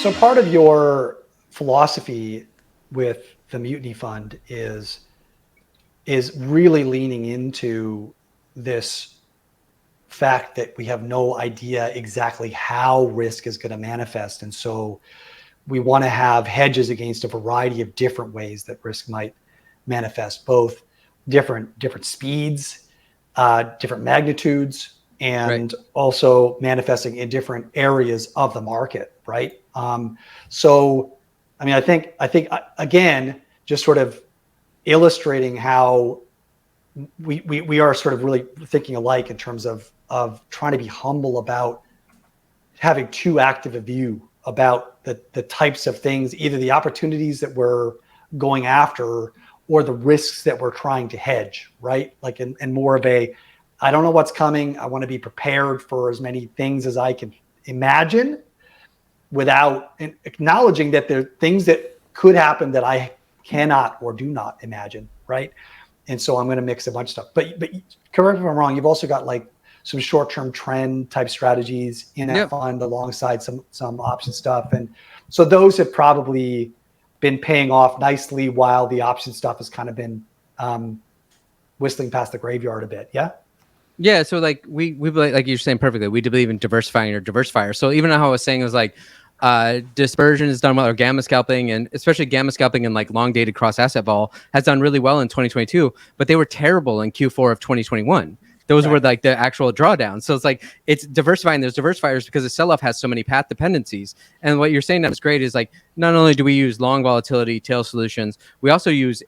So part of your philosophy with the Mutiny Fund is really leaning into this fact that we have no idea exactly how risk is going to manifest. And so we want to have hedges against a variety of different ways that risk might manifest, both different speeds, different magnitudes, Right. and also manifesting in different areas of the market, right? So, I mean, I think again, just sort of illustrating how we are sort of really thinking alike in terms of trying to be humble about having too active a view about the types of things, either the opportunities that we're going after or the risks that we're trying to hedge, right? Like in more of a, I don't know what's coming. I want to be prepared for as many things as I can imagine without acknowledging that there are things that could happen that I cannot or do not imagine, right? And so I'm going to mix a bunch of stuff. But correct me if I'm wrong, you've also got like some short-term trend type strategies in that Yep. fund alongside some option stuff. And so those have probably been paying off nicely while the option stuff has kind of been whistling past the graveyard a bit. Yeah. Yeah, so like we believe, like you're saying perfectly, we do believe in diversifying or diversifier. So even how I was saying, it was like dispersion is done well, or gamma scalping, and especially gamma scalping and like long dated cross asset vol has done really well in 2022, but they were terrible in Q4 of 2021. Those were Right. like the actual drawdowns. So it's like it's diversifying those diversifiers because the sell off has so many path dependencies. And what you're saying that was great is like not only do we use long volatility tail solutions, we also use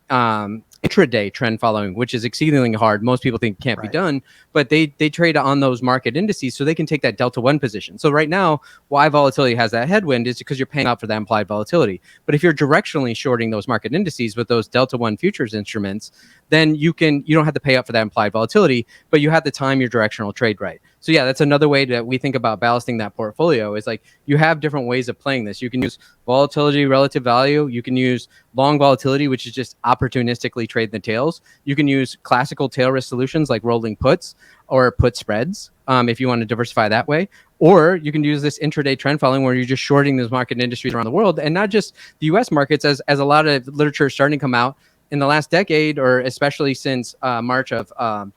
intraday trend following, which is exceedingly hard. Most people think can't be Right. done, but they trade on those market indices so they can take that delta one position. So right now, why volatility has that headwind is because you're paying out for that implied volatility. But if you're directionally shorting those market indices with those delta one futures instruments, then you don't have to pay up for that implied volatility, but you have to time your directional trade right. So yeah, that's another way that we think about ballasting that portfolio is like you have different ways of playing this. You can use volatility, relative value. You can use long volatility, which is just opportunistically trade the tails. You can use classical tail risk solutions like rolling puts or put spreads if you want to diversify that way. Or you can use this intraday trend following where you're just shorting those market industries around the world and not just the US markets as a lot of literature is starting to come out in the last decade, or especially since March of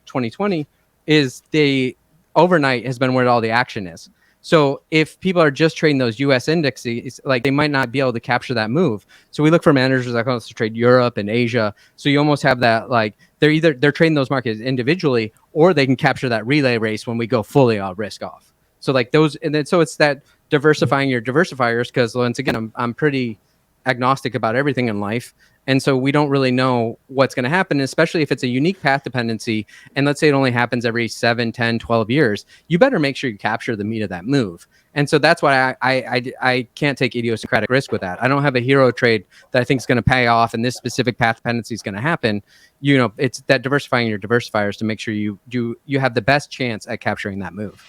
2020, is the overnight has been where all the action is. So if people are just trading those U.S. indexes, like they might not be able to capture that move. So we look for managers that also trade Europe and Asia. So you almost have that like they're trading those markets individually, or they can capture that relay race when we go fully risk off. So like those, and then so it's that diversifying your diversifiers because once again I'm pretty agnostic about everything in life. And so we don't really know what's going to happen, especially if it's a unique path dependency. And let's say it only happens every 7, 10, 12 years. You better make sure you capture the meat of that move. And so that's why I can't take idiosyncratic risk with that. I don't have a hero trade that I think is going to pay off and this specific path dependency is going to happen. You know, it's that diversifying your diversifiers to make sure you have the best chance at capturing that move.